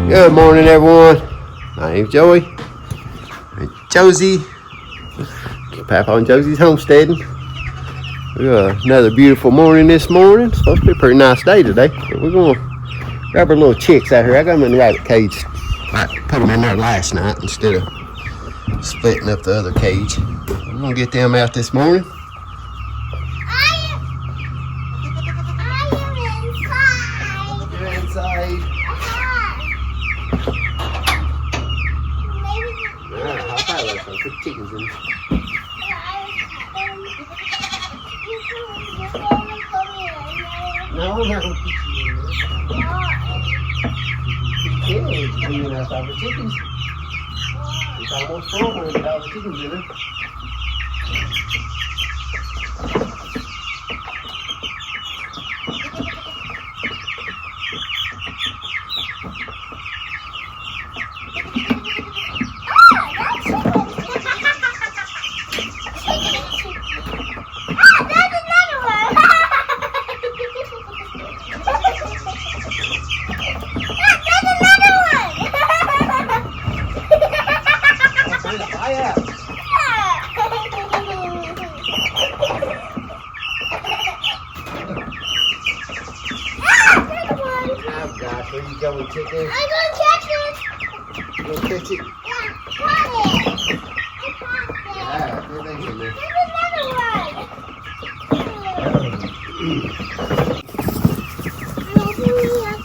Good morning, everyone. My name's Joey. And Josie. Papa and Josie's homesteading. We got another beautiful morning this morning. It's supposed to be a pretty nice day today. But we're going to grab our little chicks out here. I got them in the rabbit cage. I put them in there last night instead of splitting up the other cage. I'm going to get them out this morning. You're inside. I'll probably let some chickens in. No, I'm not going to put you in there. You can't clean out all the chickens. It's almost full when we get all the chickens in there. Where you going, chicken? I'm gonna catch it. You gonna catch it? Yeah, caught it. I caught it. Yeah, everything's in there. There's another one. I'm opening up.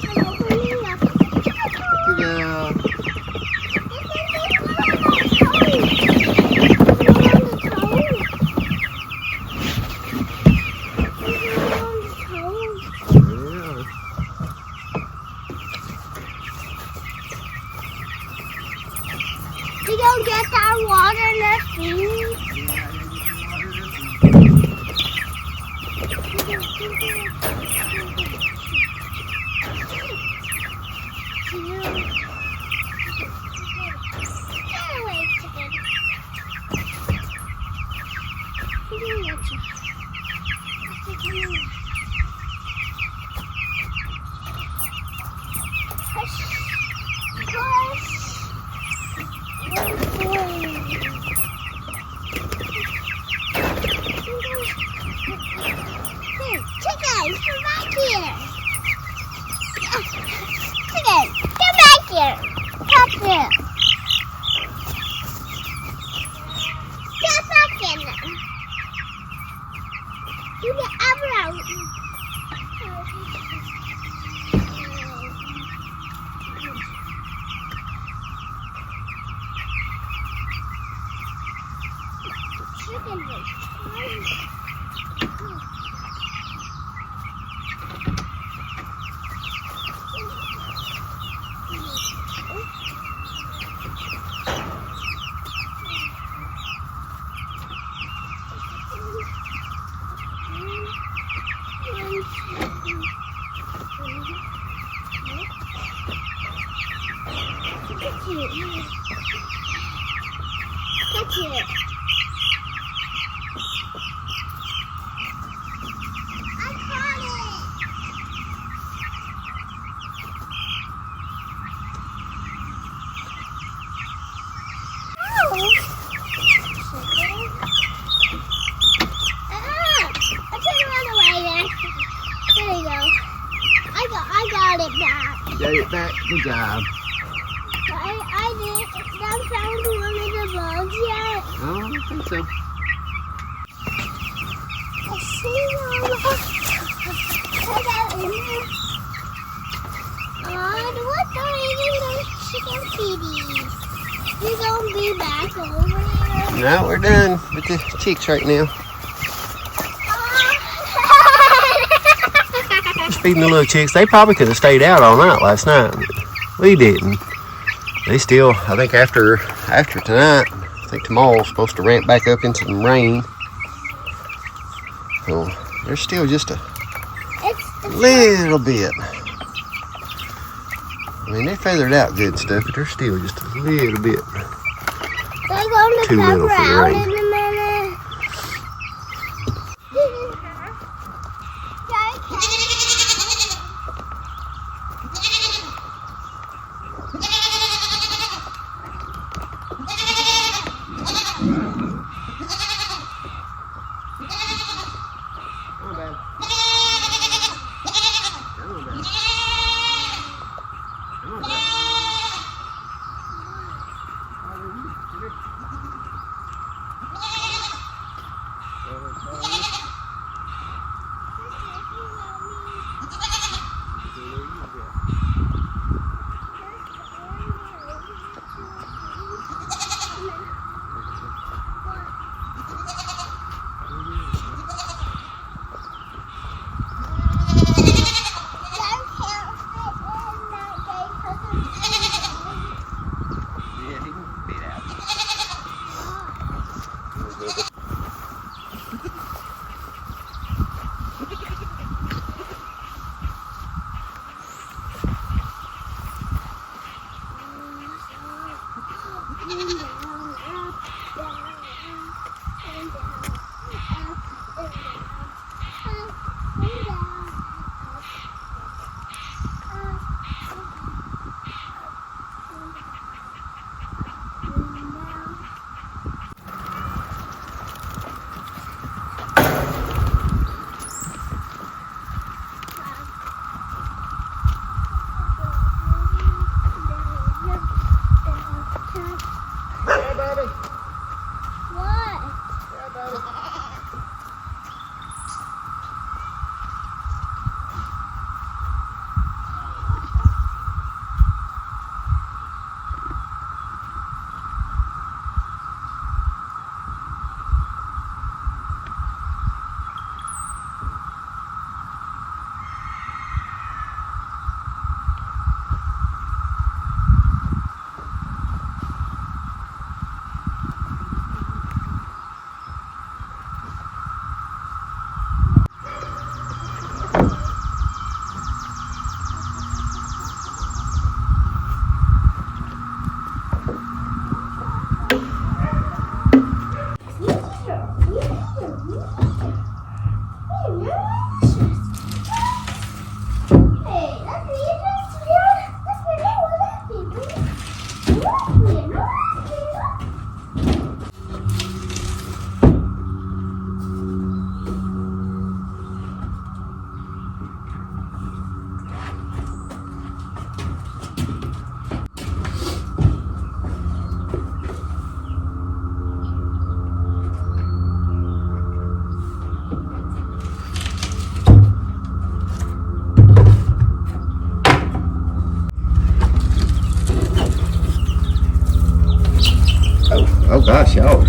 I'm opening up. Yeah. We don't get that water in the food. Chickens, come back here. Chickens, come back here. Come here. Get back in there. You get everyone. Chicken is tiny. Catch it. I caught it. Oh. I took it away there. There you go. I got it back. Got it back. Good job. I found one of the bugs yet. Oh, I don't think so. I see them. Put that in there. What are you doing, chicken kitties? You gonna be back over here? No, we're done with the chicks right now. Just feeding the little chicks. They probably could have stayed out all night last night, but we didn't. They still, I think after tonight, I think tomorrow's supposed to ramp back up into some rain. So they're still just a little bit. I mean, they feathered out good stuff, but they're still just a little bit They're going to too little cover for the out rain. in a minute. gosh, y'all.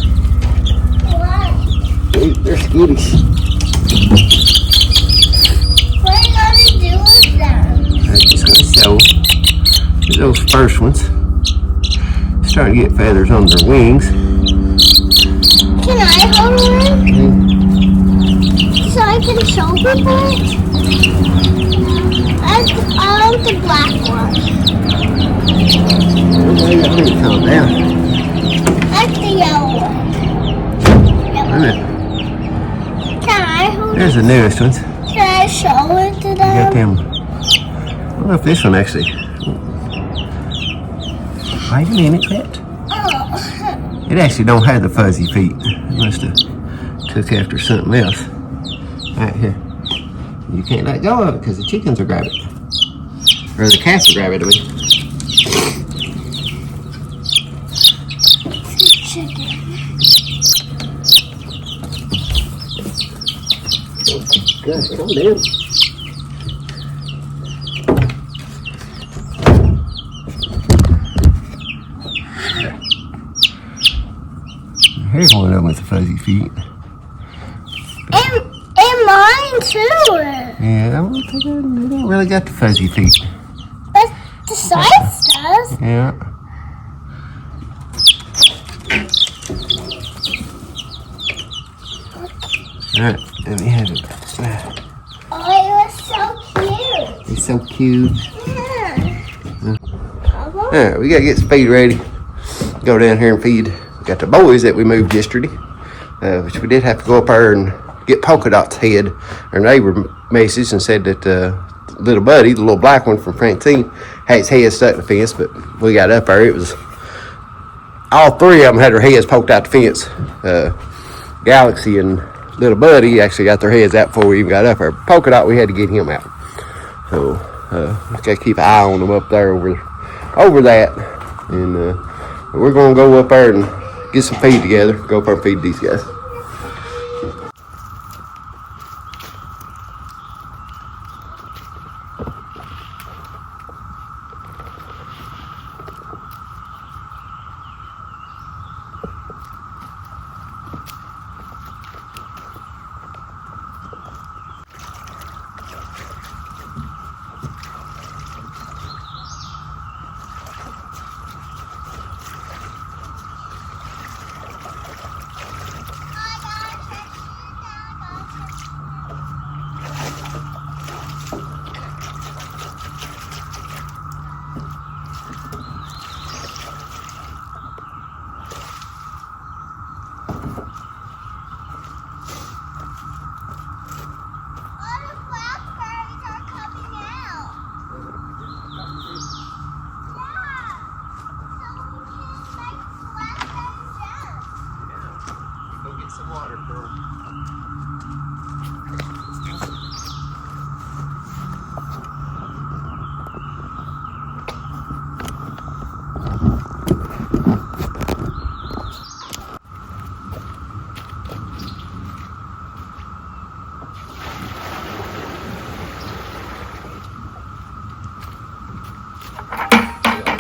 What? They're skittish. What are you gonna do with them? I'm just gonna show those first ones. Starting to get feathers on their wings. Can I hold one? So I can show people it? I want the black one. Okay, I think calm down. I like the yellow one. Wait a minute. Can I hold There's it? the newest ones. Can I show it to You got them? them. I don't know if this one actually. Wait a minute, Pet. Oh. It actually don't have the fuzzy feet. It must have took after something else. Right here. You can't let go of it because the chickens will grab it. Or the cats will grab it, I mean. Chicken. Gosh, calm down. Here's one of them with the fuzzy feet. And mine too. Yeah, I don't think they don't really got the fuzzy feet. But the size does. Yeah. Alright, let me have it. Oh, it was so cute. He's so cute. Yeah. Alright, we gotta get some feed ready. Go down here and feed. We got the boys that we moved yesterday, which we did have to go up there and get Polka Dot's head. Our neighbor messaged and said that little buddy, the little black one from Francine, had his head stuck in the fence, but we got up there. It was all three of them had their heads poked out the fence. Galaxy and little buddy actually got their heads out before we even got up there. Polka Dot, we had to get him out. So we got to keep an eye on them up there over that. And we're going to go up there and get some feed together. Go up there and feed these guys.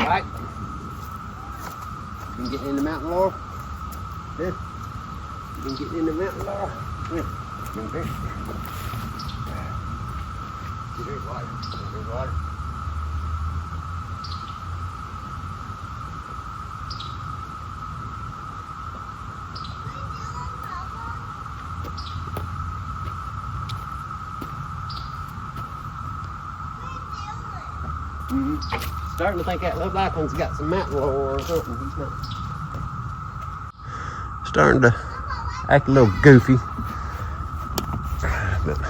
Right? You can get in the mountain, Laurel. Here. You can get in the mountain, Laurel. Here. Move here. There's water. There's water. Starting to think that little black one's got some mountain laurel or something. He's not. Starting to act a little goofy. But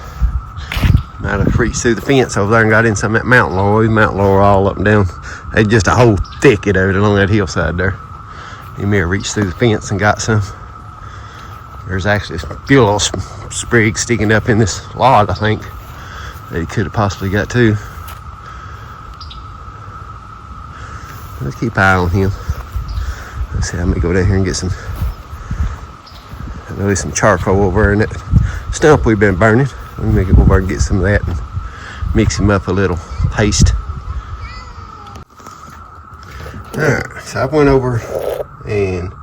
might have reached through the fence over there and got in some of that mountain laurel. Mountain laurel all up and down. There's just a whole thicket of it along that hillside there. He may have reached through the fence and got some. There's actually a few little sprigs sticking up in this log, I think, that he could have possibly got too. Let's keep an eye on him. Let's see, I'm gonna go down here and get some, maybe some charcoal over in that stump we've been burning. Let me make it over and get some of that and mix him up a little paste. Alright, so I went over and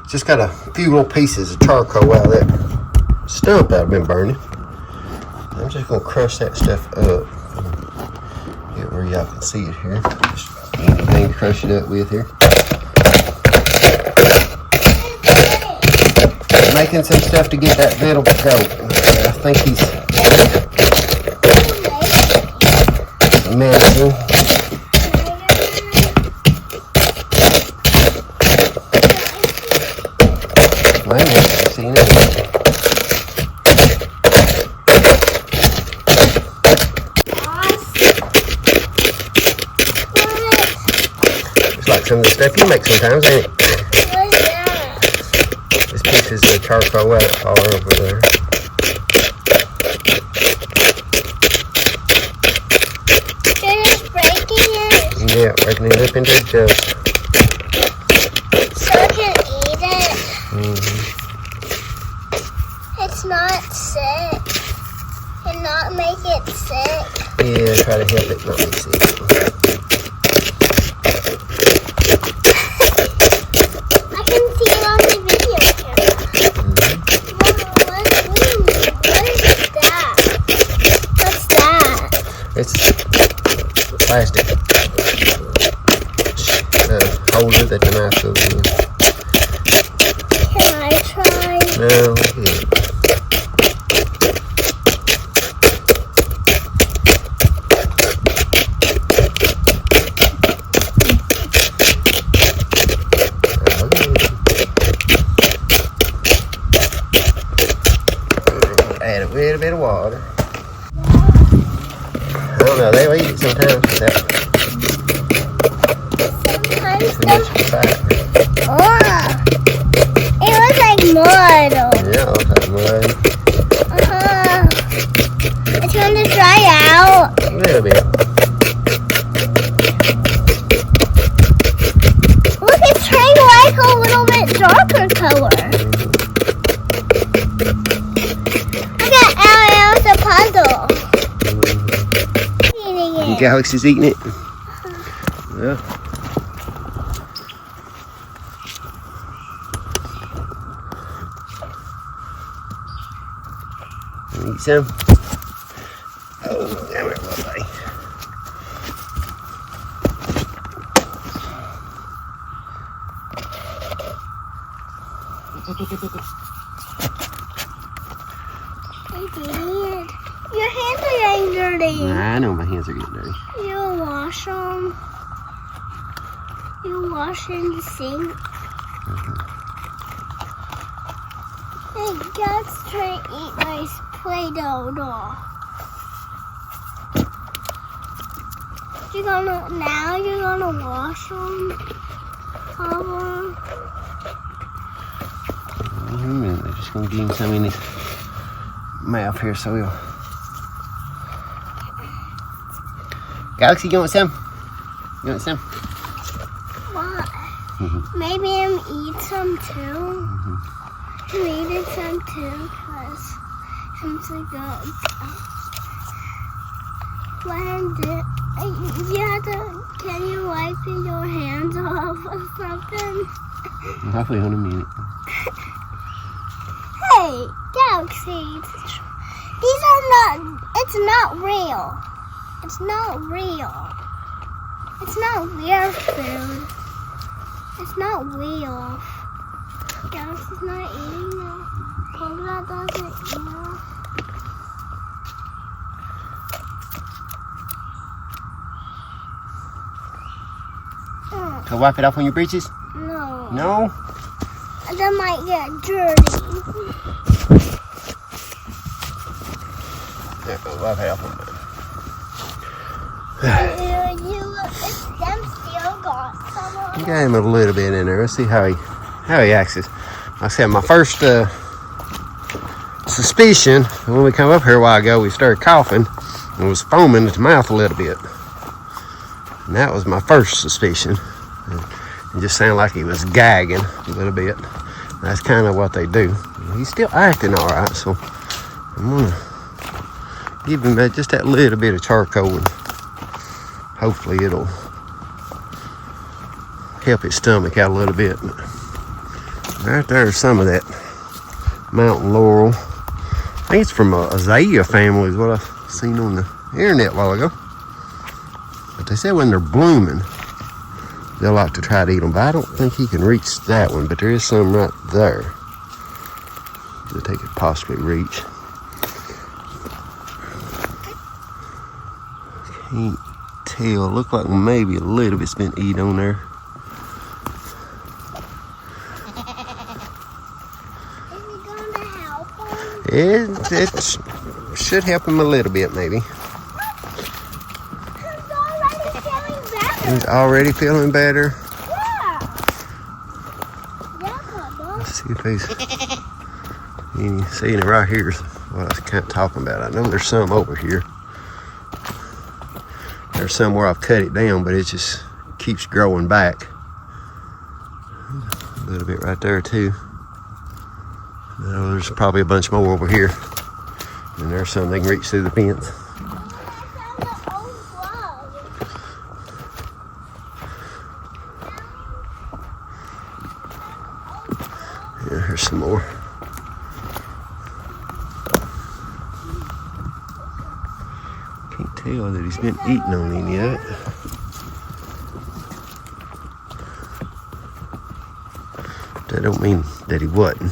Just got a few little pieces of charcoal out of that stump that I've been burning. I'm just gonna crush that stuff up. Get where y'all can see it here. Just anything to crush it up with here. Making some stuff to get that little goat. I think he's managing. Wait a minute, I've seen it. It's like some of the stuff you make sometimes, ain't it? This piece is the charcoal out all over there. You're just breaking it? Yeah, breaking it up into dust. So I can eat it? Mm-hmm. It's not sick. And not make it sick. Yeah, try to help it not be sick. I can see it on the video camera. What is that? What's that? It's plastic holder that the mouse goes in. Can I try? No, yeah. Add a little bit of water. I don't know, they'll eat it sometimes without Sometimes too much fat. it was like mud. Yeah, it looks like mud. It's going to dry out. A little bit. Look, it's turning like a little bit darker color. I got LL's a puzzle. Eating it. Galaxy's eating it. Yeah. Eat some. Oh, damn it, little buddy. I did. Your hands are getting dirty. I know my hands are getting dirty. You wash them. You wash in the sink. Hey, God's trying to eat my Play-Doh doll. You're gonna wash them. Cover. Wait a minute, I'm just gonna give him some in his mouth here so he'll. Galaxy, you want some? You want some? What? Maybe I'm eat some too. I'm eating some too because I'm so good. Can you wipe your hands off or something? I'll wait on a minute. Hey, Galaxy, these are not, it's not real. It's not real. It's not real food. It's not real. Galaxy's not eating them. Cobra doesn't eat them. So wipe it off on your breeches? No. No? That might get dirty. Yeah, wipe it off on mine. Them still got some on. Got him a little bit in there. Let's see how he acts. Like I said, my first suspicion when we come up here a while ago, we started coughing and was foaming at the mouth a little bit. And that was my first suspicion. It just sounded like he was gagging a little bit. That's kind of what they do. He's still acting all right, so I'm gonna give him just that little bit of charcoal, and hopefully it'll help his stomach out a little bit. Right there's some of that mountain laurel. I think it's from a azalea family is what I've seen on the internet a while ago. But they say when they're blooming, they'll like to try to eat them. But I don't think he can reach that one. But there is some right there that they could possibly reach. Can't tell. Look like maybe a little bit's been eaten on there. It should help him a little bit, maybe. He's already feeling better. Yeah. Let's see if he's. You seeing it right here is what I was kind of talking about. I know there's some over here. There's some where I've cut it down, but it just keeps growing back. A little bit right there too. There's probably a bunch more over here. And there's some they can reach through the fence. Yeah, here's some more. Can't tell that he's been eating on any yet. That don't mean that he wasn't.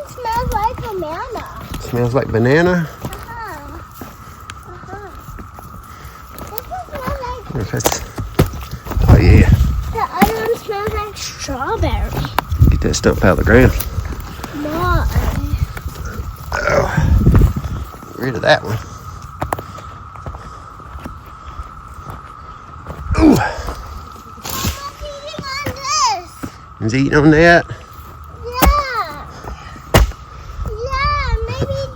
Smells like banana. Smells like banana? This one smells like... Oh yeah. The other one smells like strawberry. Get that stump out of the ground. No. Oh. Get rid of that one. Ooh. He's He's eating on this. eating on that.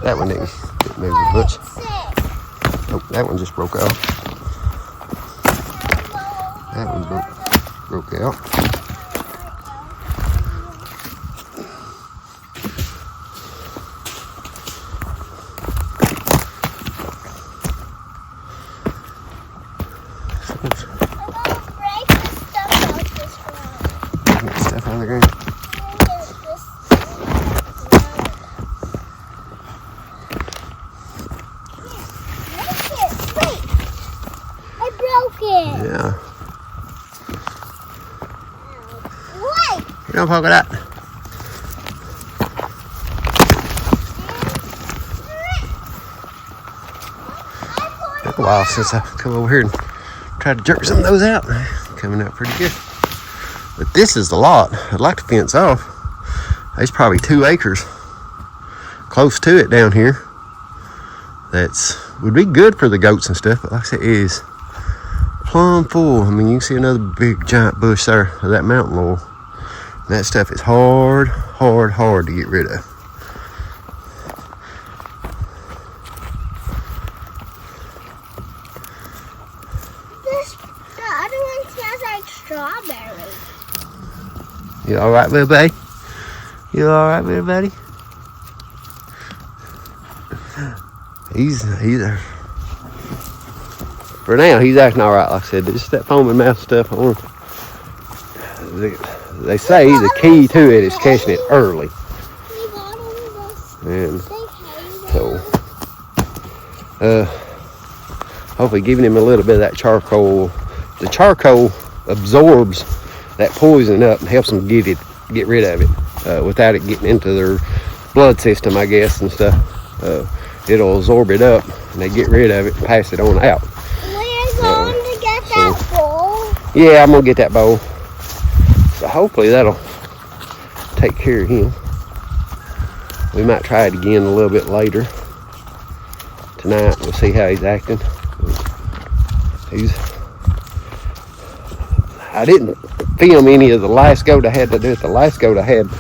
That one didn't move as much. Oh, that one just broke out. That one broke out. Get stuff on the ground. Yeah. Wait. You don't poke it out. Took a while since I come over here and tried to jerk some of those out. Coming out pretty good. But this is the lot. I'd like to fence off. There's probably 2 acres close to it down here. That's would be good for the goats and stuff. But like I said, it is plumb full. I mean, you can see another big giant bush there of that mountain laurel. That stuff is hard to get rid of. The other one smells like strawberry. You all right, little buddy? You all right, little buddy? He's for now, he's acting all right. Like I said, just that foaming mouth stuff. They say the key to it is catching it early. And so, hopefully giving him a little bit of that charcoal. The charcoal absorbs that poison up and helps them get rid of it without it getting into their blood system, I guess, and stuff. It'll absorb it up and they get rid of it and pass it on out. We're going to get that bowl. Yeah, I'm gonna get that bowl. So hopefully that'll take care of him. We might try it again a little bit later tonight. We'll see how he's acting. I didn't film any of the last goat I had to do it. The last goat I had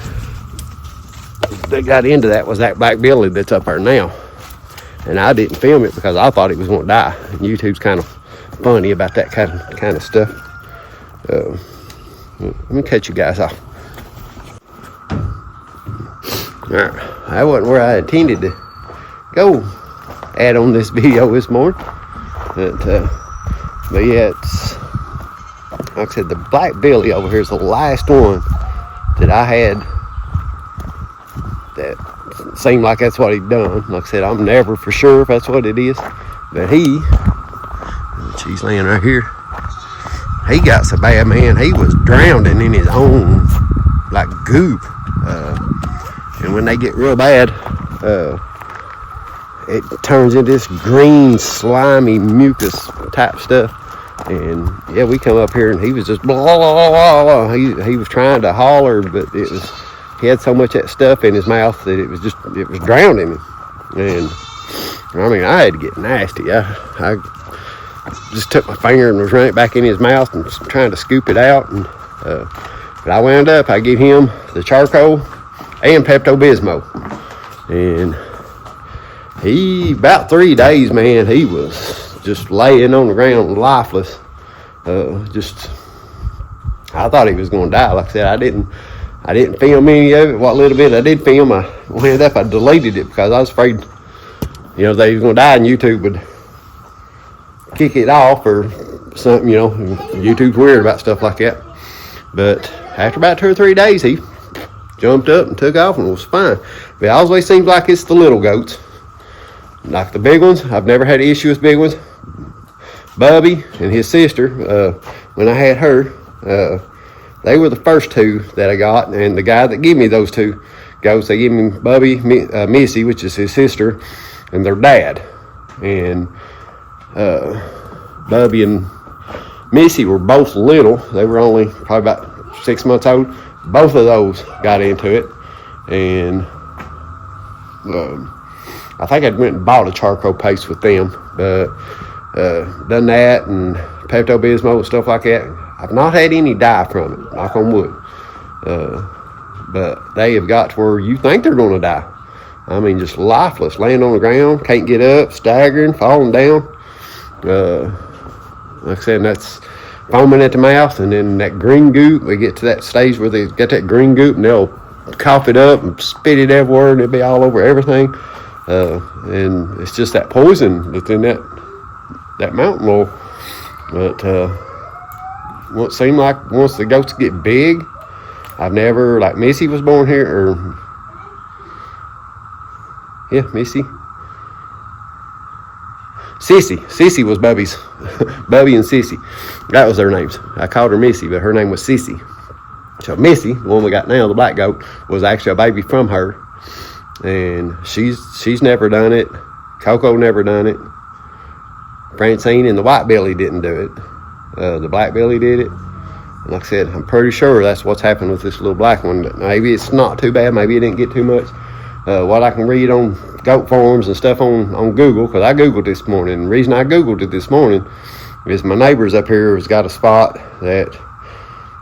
that got into that was that black billy that's up there now. And I didn't film it because I thought it was going to die. And YouTube's kind of funny about that kind of stuff. Let me cut you guys off. Alright, that wasn't where I intended to go add on this video this morning. But yeah, it's like I said, the black billy over here is the last one that I had that seemed like that's what he'd done. Like I said, I'm never for sure if that's what it is, but she's laying right here. He got so bad, man, he was drowning in his own like goop, and when they get real bad, it turns into this green slimy mucus type stuff. And yeah, we come up here and he was just blah, blah, blah, blah. He was trying to holler, but he had so much of that stuff in his mouth that it was drowning him. And I mean, I had to get nasty. I just took my finger and was running it back in his mouth and trying to scoop it out. And but I wound up, I gave him the charcoal and Pepto-Bismol. And about 3 days, man, he was just laying on the ground lifeless. I thought he was going to die. Like I said, I didn't film any of it. What little bit I did film, I wound up, I deleted it because I was afraid, that he was going to die and YouTube would kick it off or something. YouTube's weird about stuff like that. But after about 2 or 3 days, he jumped up and took off and was fine. But it always seems like it's the little goats. Like the big ones, I've never had an issue with big ones. Bubby and his sister, when I had her, they were the first 2 that I got. And the guy that gave me those 2 goats, they gave me Bubby, Missy, which is his sister, and their dad. And Bubby and Missy were both little. They were only probably about 6 months old. Both of those got into it. And I think I went and bought a charcoal paste with them, but done that and Pepto-Bismol and stuff like that. I've not had any die from it, knock on wood. But they have got to where you think they're going to die. I mean, just lifeless, laying on the ground, can't get up, staggering, falling down. Like I said, that's foaming at the mouth, and then that green goop, we get to that stage where they get that green goop and they'll cough it up and spit it everywhere and it'll be all over everything. And it's just that poison that's in that mountain laurel. But what seemed like once the goats get big, I've never, like Missy was born here, or Missy. Sissy was Bubby's. Bubby and Sissy. That was their names. I called her Missy, but her name was Sissy. So Missy, the one we got now, the black goat, was actually a baby from her. And she's never done it. Coco never done it. Francine and the white belly didn't do it. The black belly did it. And like I said, I'm pretty sure that's what's happened with this little black one. Maybe it's not too bad. Maybe it didn't get too much. What I can read on goat forums and stuff on Google, because I Googled this morning. And the reason I Googled it this morning is my neighbors up here has got a spot that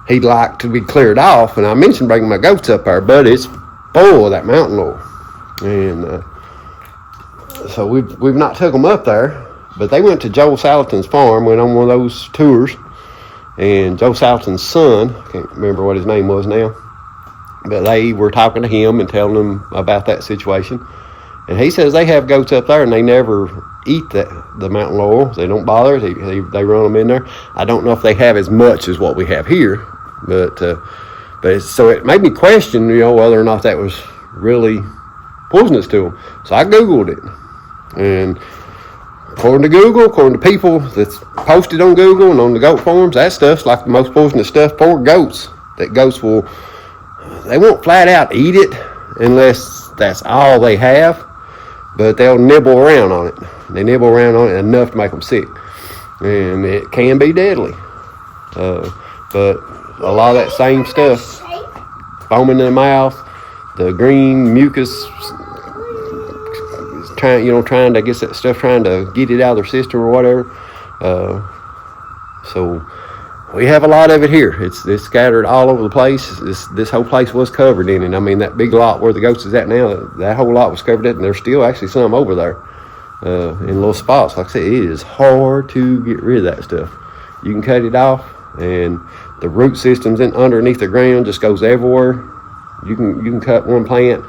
he'd like to be cleared off. And I mentioned bringing my goats up there, but it's full of that mountain laurel. And so we've not took them up there, but they went to Joe Salatin's farm, went on one of those tours, and Joe Salatin's son, I can't remember what his name was now, but they were talking to him and telling him about that situation. And he says they have goats up there and they never eat the mountain laurel. They don't bother. They run them in there. I don't know if they have as much as what we have here, but so it made me question, whether or not that was really poisonous to them. So I Googled it, and according to Google, according to people that's posted on Google and on the goat forums, that stuff's like the most poisonous stuff for goats. That goats they won't flat out eat it unless that's all they have, but they'll nibble around on it. They nibble around on it enough to make them sick, and it can be deadly. But a lot of that same stuff, foaming in the mouth, the green mucus, trying to get that stuff, trying to get it out of their system or whatever. So we have a lot of it here. It's scattered all over the place. This whole place was covered in it. I mean, that big lot where the goats is at now, that whole lot was covered in it, and there's still actually some over there in little spots. Like I said, it is hard to get rid of that stuff. You can cut it off, and the root systems underneath the ground just goes everywhere. You can cut one plant.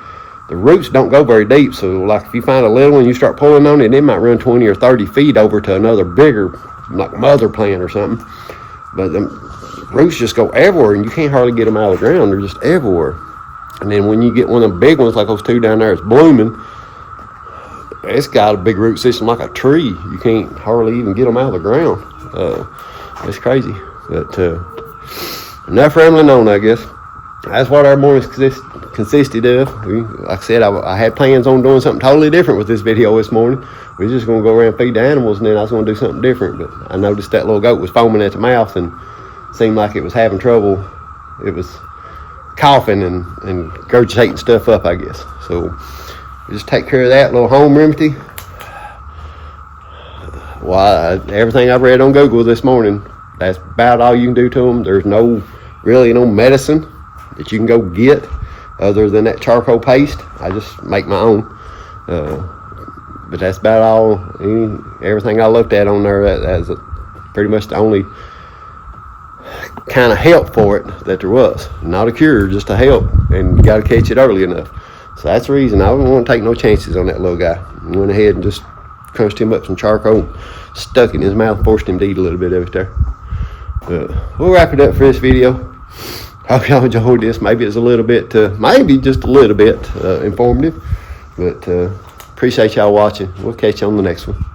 The roots don't go very deep, so like if you find a little one, you start pulling on it, it might run 20 or 30 feet over to another bigger, like mother plant or something. But roots just go everywhere, and you can't hardly get them out of the ground. They're just everywhere. And then when you get one of the big ones, like those two down there, it's blooming. It's got a big root system like a tree. You can't hardly even get them out of the ground. It's crazy. But enough rambling on, I guess. That's what our mornings consisted of. Like I said, I had plans on doing something totally different with this video this morning. We're just going to go around and feed the animals, and then I was going to do something different. But I noticed that little goat was foaming at the mouth and seemed like it was having trouble. It was coughing and regurgitating stuff up, I guess. So we just take care of that little home remedy. Well, everything I've read on Google this morning, that's about all you can do to them. There's really no medicine that you can go get other than that charcoal paste. I just make my own. But that's about all. Everything I looked at on there, that's pretty much the only kind of help for it that there was. Not a cure, just a help, and you got to catch it early enough. So that's the reason I didn't want to take no chances on that little guy. I went ahead and just crunched him up some charcoal, stuck it in his mouth, forced him to eat a little bit of it there. We'll wrap it up for this video. Hope y'all enjoyed this. Maybe it's a little bit, maybe just a little bit informative, but appreciate y'all watching. We'll catch you on the next one.